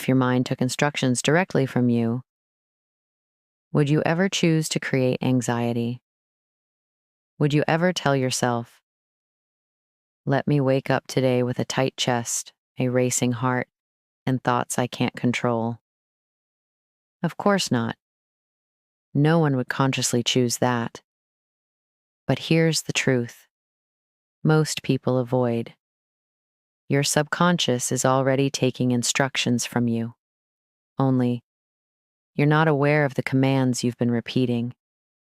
If your mind took instructions directly from you, would you ever choose to create anxiety? Would you ever tell yourself, let me wake up today with a tight chest, a racing heart, and thoughts I can't control? Of course not. No one would consciously choose that. But here's the truth. Most people avoid. Your subconscious is already taking instructions from you. Only, you're not aware of the commands you've been repeating.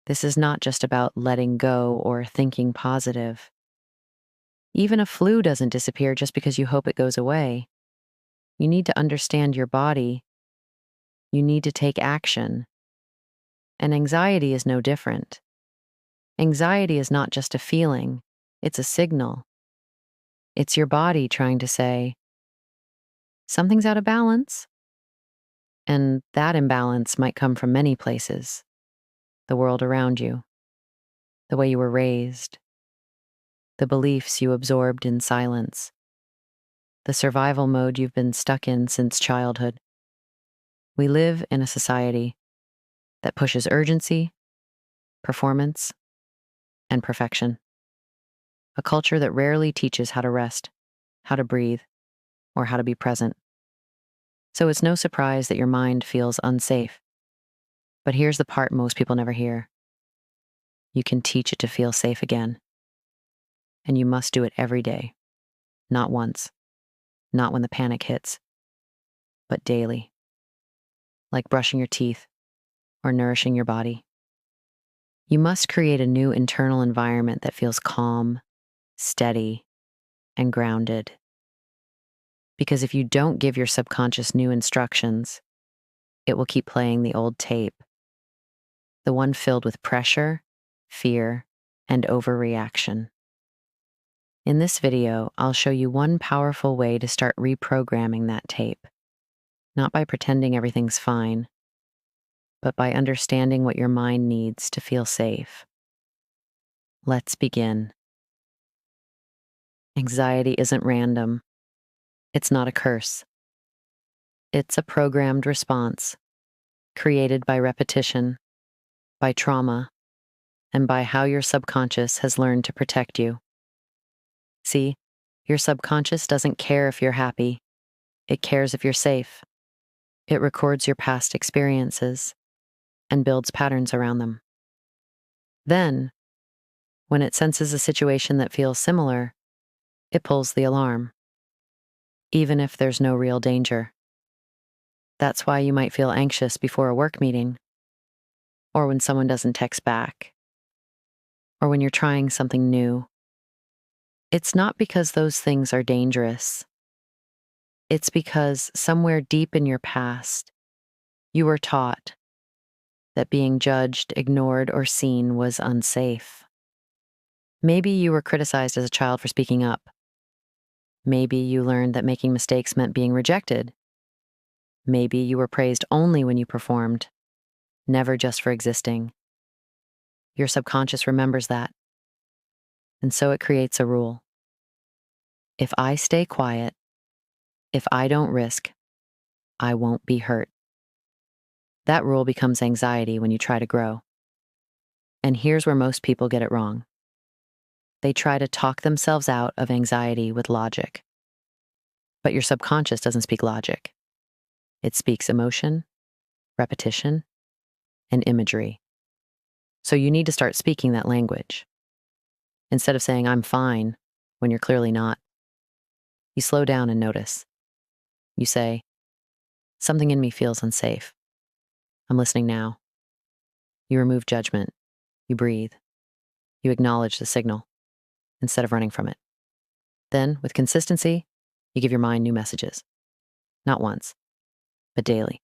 This is not just about letting go or thinking positive. Even a flu doesn't disappear just because you hope it goes away. You need to understand your body. You need to take action. And anxiety is no different. Anxiety is not just a feeling, it's a signal. It's your body trying to say, something's out of balance. And that imbalance might come from many places. The world around you, the way you were raised, the beliefs you absorbed in silence, the survival mode you've been stuck in since childhood. We live in a society that pushes urgency, performance, and perfection. A culture that rarely teaches how to rest, how to breathe, or how to be present. So it's no surprise that your mind feels unsafe. But here's the part most people never hear. You can teach it to feel safe again. And you must do it every day. Not once. Not when the panic hits. But daily. Like brushing your teeth or nourishing your body. You must create a new internal environment that feels calm, steady, and grounded. Because if you don't give your subconscious new instructions, it will keep playing the old tape. The one filled with pressure, fear, and overreaction. In this video, I'll show you one powerful way to start reprogramming that tape. Not by pretending everything's fine, but by understanding what your mind needs to feel safe. Let's begin. Anxiety isn't random. It's not a curse. It's a programmed response, created by repetition, by trauma, and by how your subconscious has learned to protect you. See, your subconscious doesn't care if you're happy. It cares if you're safe. It records your past experiences and builds patterns around them. Then, when it senses a situation that feels similar, it pulls the alarm, even if there's no real danger. That's why you might feel anxious before a work meeting, or when someone doesn't text back, or when you're trying something new. It's not because those things are dangerous. It's because somewhere deep in your past, you were taught that being judged, ignored, or seen was unsafe. Maybe you were criticized as a child for speaking up. Maybe you learned that making mistakes meant being rejected. Maybe you were praised only when you performed, never just for existing. Your subconscious remembers that. And so it creates a rule. If I stay quiet, if I don't risk, I won't be hurt. That rule becomes anxiety when you try to grow. And here's where most people get it wrong. They try to talk themselves out of anxiety with logic. But your subconscious doesn't speak logic. It speaks emotion, repetition, and imagery. So you need to start speaking that language. Instead of saying, I'm fine, when you're clearly not, you slow down and notice. You say, something in me feels unsafe. I'm listening now. You remove judgment. You breathe. You acknowledge the signal instead of running from it. Then, with consistency, you give your mind new messages. Not once, but daily.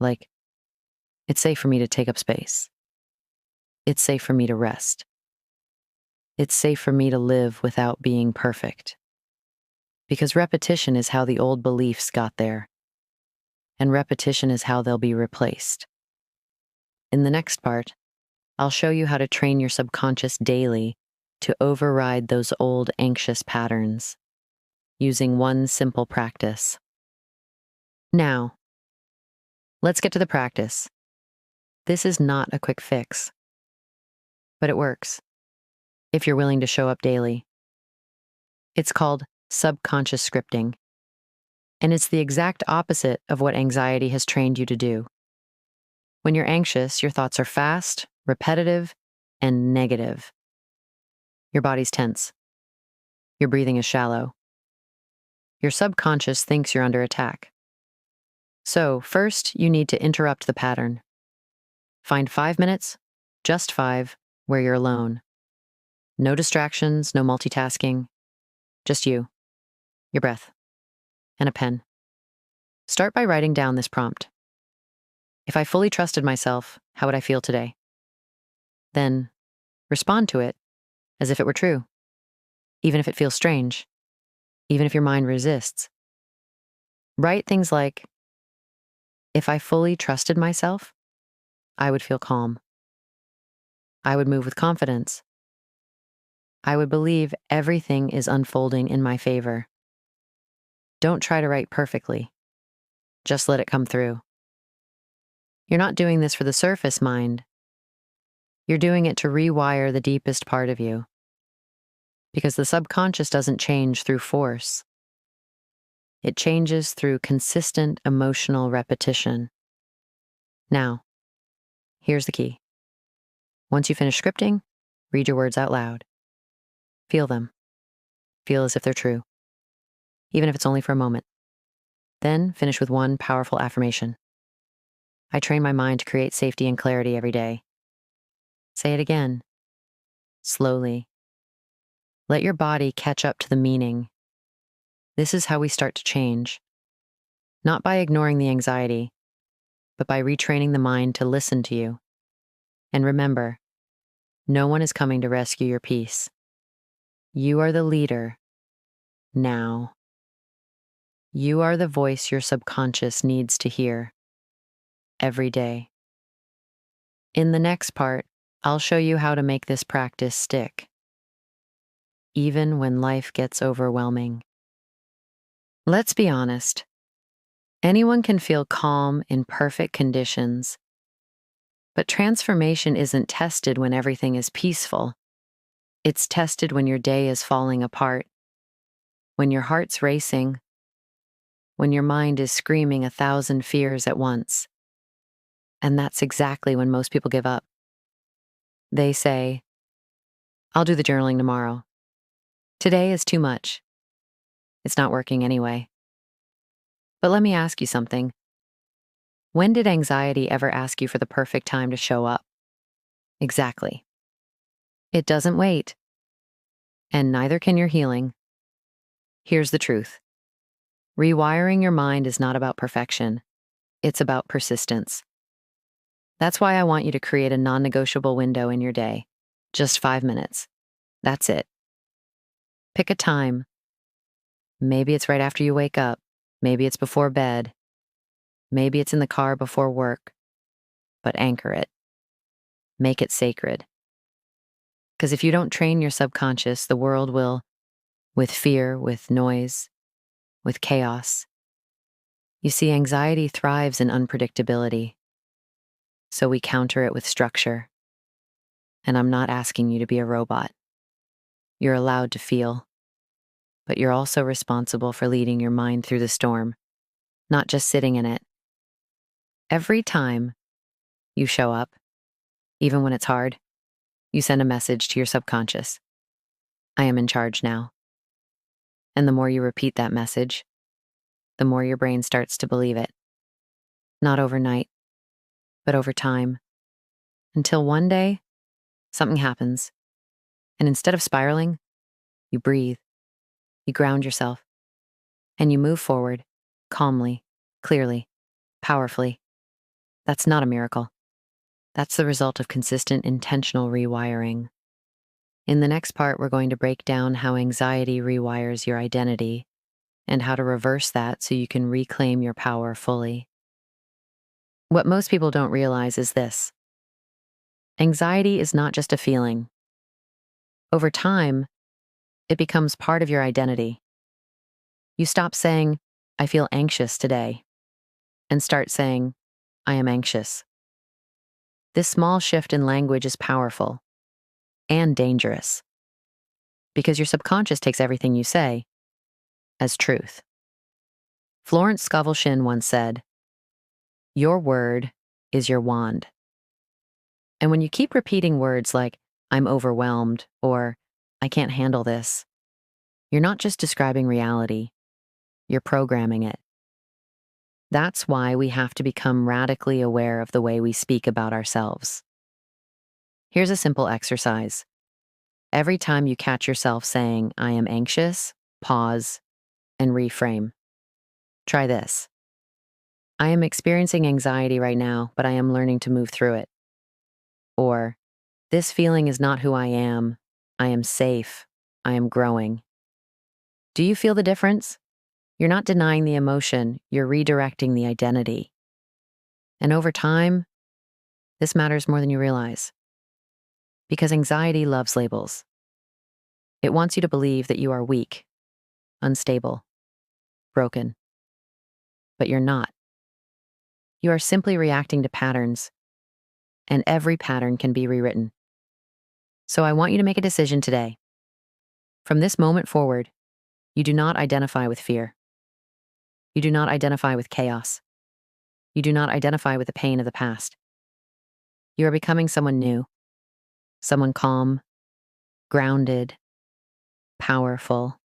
Like, it's safe for me to take up space. It's safe for me to rest. It's safe for me to live without being perfect. Because repetition is how the old beliefs got there. And repetition is how they'll be replaced. In the next part, I'll show you how to train your subconscious daily to override those old anxious patterns using one simple practice. Now, let's get to the practice. This is not a quick fix, but it works if you're willing to show up daily. It's called subconscious scripting, and it's the exact opposite of what anxiety has trained you to do. When you're anxious, your thoughts are fast, repetitive, and negative. Your body's tense. Your breathing is shallow. Your subconscious thinks you're under attack. So, first, you need to interrupt the pattern. Find 5 minutes, just 5, where you're alone. No distractions, no multitasking. Just you, your breath, and a pen. Start by writing down this prompt. If I fully trusted myself, how would I feel today? Then, respond to it as if it were true, even if it feels strange, even if your mind resists. Write things like, if I fully trusted myself, I would feel calm. I would move with confidence. I would believe everything is unfolding in my favor. Don't try to write perfectly. Just let it come through. You're not doing this for the surface mind. You're doing it to rewire the deepest part of you. Because the subconscious doesn't change through force. It changes through consistent emotional repetition. Now, here's the key. Once you finish scripting, read your words out loud. Feel them. Feel as if they're true, even if it's only for a moment. Then finish with one powerful affirmation. I train my mind to create safety and clarity every day. Say it again, slowly. Let your body catch up to the meaning. This is how we start to change. Not by ignoring the anxiety, but by retraining the mind to listen to you. And remember, no one is coming to rescue your peace. You are the leader now. You are the voice your subconscious needs to hear every day. In the next part, I'll show you how to make this practice stick, even when life gets overwhelming. Let's be honest. Anyone can feel calm in perfect conditions, but transformation isn't tested when everything is peaceful. It's tested when your day is falling apart, when your heart's racing, when your mind is screaming 1,000 fears at once. And that's exactly when most people give up. They say, I'll do the journaling tomorrow. Today is too much. It's not working anyway. But let me ask you something. When did anxiety ever ask you for the perfect time to show up? Exactly. It doesn't wait. And neither can your healing. Here's the truth. Rewiring your mind is not about perfection. It's about persistence. That's why I want you to create a non-negotiable window in your day. Just 5 minutes. That's it. Pick a time. Maybe it's right after you wake up. Maybe it's before bed. Maybe it's in the car before work. But anchor it. Make it sacred. Because if you don't train your subconscious, the world will, with fear, with noise, with chaos. You see, anxiety thrives in unpredictability. So we counter it with structure. And I'm not asking you to be a robot. You're allowed to feel. But you're also responsible for leading your mind through the storm, not just sitting in it. Every time you show up, even when it's hard, you send a message to your subconscious. I am in charge now. And the more you repeat that message, the more your brain starts to believe it. Not overnight, but over time. Until one day, something happens. And instead of spiraling, you breathe, you ground yourself, and you move forward calmly, clearly, powerfully. That's not a miracle. That's the result of consistent, intentional rewiring. In the next part, we're going to break down how anxiety rewires your identity and how to reverse that so you can reclaim your power fully. What most people don't realize is this. Anxiety is not just a feeling. Over time, it becomes part of your identity. You stop saying, I feel anxious today, and start saying, I am anxious. This small shift in language is powerful and dangerous because your subconscious takes everything you say as truth. Florence Scovel once said, your word is your wand. And when you keep repeating words like, I'm overwhelmed, or I can't handle this, you're not just describing reality, you're programming it. That's why we have to become radically aware of the way we speak about ourselves. Here's a simple exercise. Every time you catch yourself saying, I am anxious, pause and reframe. Try this. I am experiencing anxiety right now, but I am learning to move through it. Or, this feeling is not who I am safe, I am growing. Do you feel the difference? You're not denying the emotion, you're redirecting the identity. And over time, this matters more than you realize. Because anxiety loves labels. It wants you to believe that you are weak, unstable, broken. But you're not. You are simply reacting to patterns, and every pattern can be rewritten. So I want you to make a decision today. From this moment forward, you do not identify with fear. You do not identify with chaos. You do not identify with the pain of the past. You are becoming someone new, someone calm, grounded, powerful.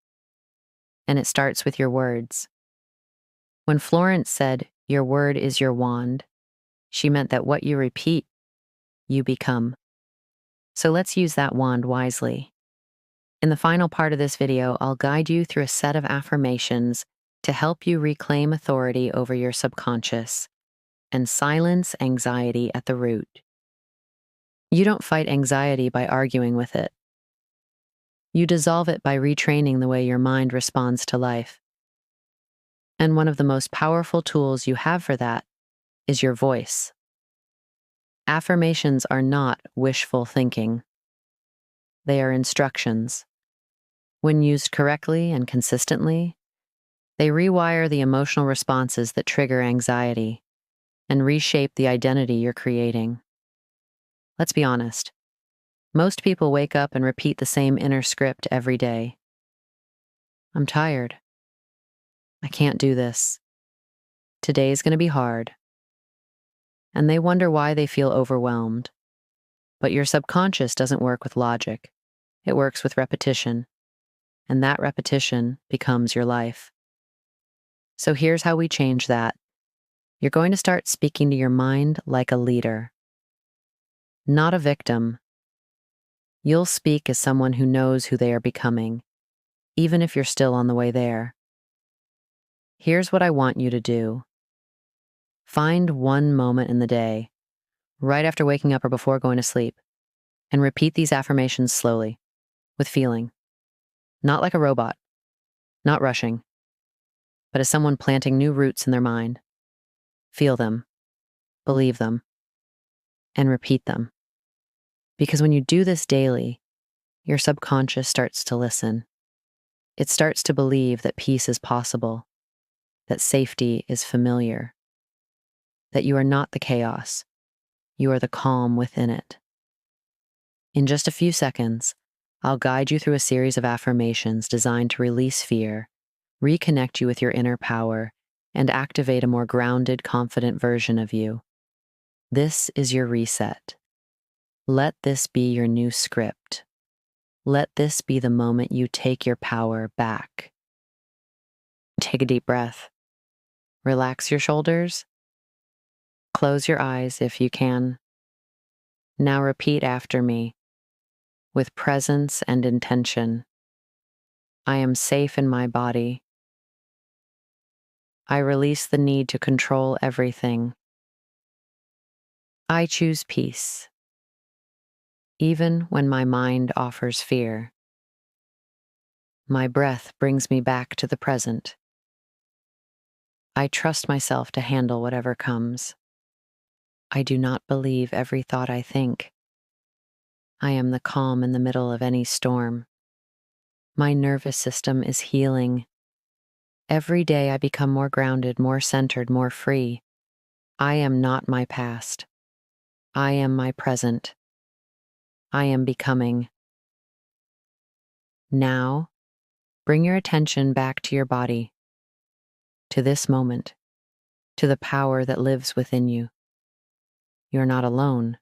And it starts with your words. When Florence said, your word is your wand, she meant that what you repeat, you become. So let's use that wand wisely. In the final part of this video, I'll guide you through a set of affirmations to help you reclaim authority over your subconscious and silence anxiety at the root. You don't fight anxiety by arguing with it. You dissolve it by retraining the way your mind responds to life. And one of the most powerful tools you have for that is your voice. Affirmations are not wishful thinking. They are instructions. When used correctly and consistently, they rewire the emotional responses that trigger anxiety and reshape the identity you're creating. Let's be honest. Most people wake up and repeat the same inner script every day. I'm tired. I can't do this. Today's going to be hard. And they wonder why they feel overwhelmed. But your subconscious doesn't work with logic. It works with repetition. And that repetition becomes your life. So here's how we change that. You're going to start speaking to your mind like a leader, not a victim. You'll speak as someone who knows who they are becoming, even if you're still on the way there. Here's what I want you to do. Find one moment in the day, right after waking up or before going to sleep, and repeat these affirmations slowly, with feeling. Not like a robot, not rushing, but as someone planting new roots in their mind. Feel them, believe them, and repeat them. Because when you do this daily, your subconscious starts to listen. It starts to believe that peace is possible, that safety is familiar, that you are not the chaos, you are the calm within it. In just a few seconds, I'll guide you through a series of affirmations designed to release fear, reconnect you with your inner power, and activate a more grounded, confident version of you. This is your reset. Let this be your new script. Let this be the moment you take your power back. Take a deep breath. Relax your shoulders. Close your eyes if you can. Now repeat after me with presence and intention. I am safe in my body. I release the need to control everything. I choose peace, even when my mind offers fear. My breath brings me back to the present. I trust myself to handle whatever comes. I do not believe every thought I think. I am the calm in the middle of any storm. My nervous system is healing. Every day I become more grounded, more centered, more free. I am not my past. I am my present. I am becoming. Now, bring your attention back to your body, to this moment, to the power that lives within you. You're not alone.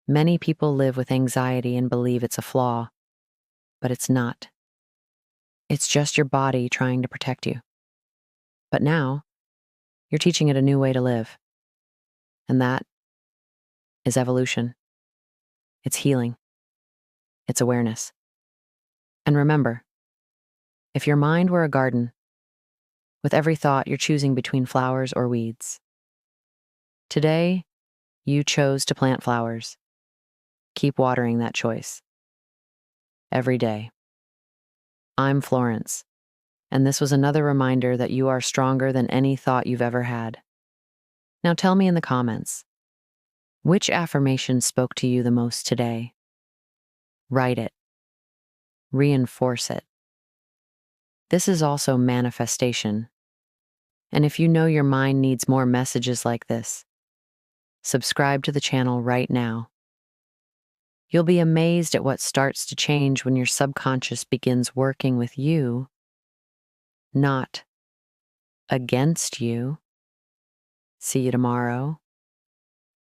Many people live with anxiety and believe it's a flaw, but it's not. It's just your body trying to protect you. But now, you're teaching it a new way to live. And that is evolution. It's healing. It's awareness. And remember, if your mind were a garden, with every thought you're choosing between flowers or weeds. Today, you chose to plant flowers. Keep watering that choice. Every day. I'm Florence, and this was another reminder that you are stronger than any thought you've ever had. Now tell me in the comments, which affirmation spoke to you the most today? Write it. Reinforce it. This is also manifestation. And if you know your mind needs more messages like this, subscribe to the channel right now. You'll be amazed at what starts to change when your subconscious begins working with you, not against you. See you tomorrow.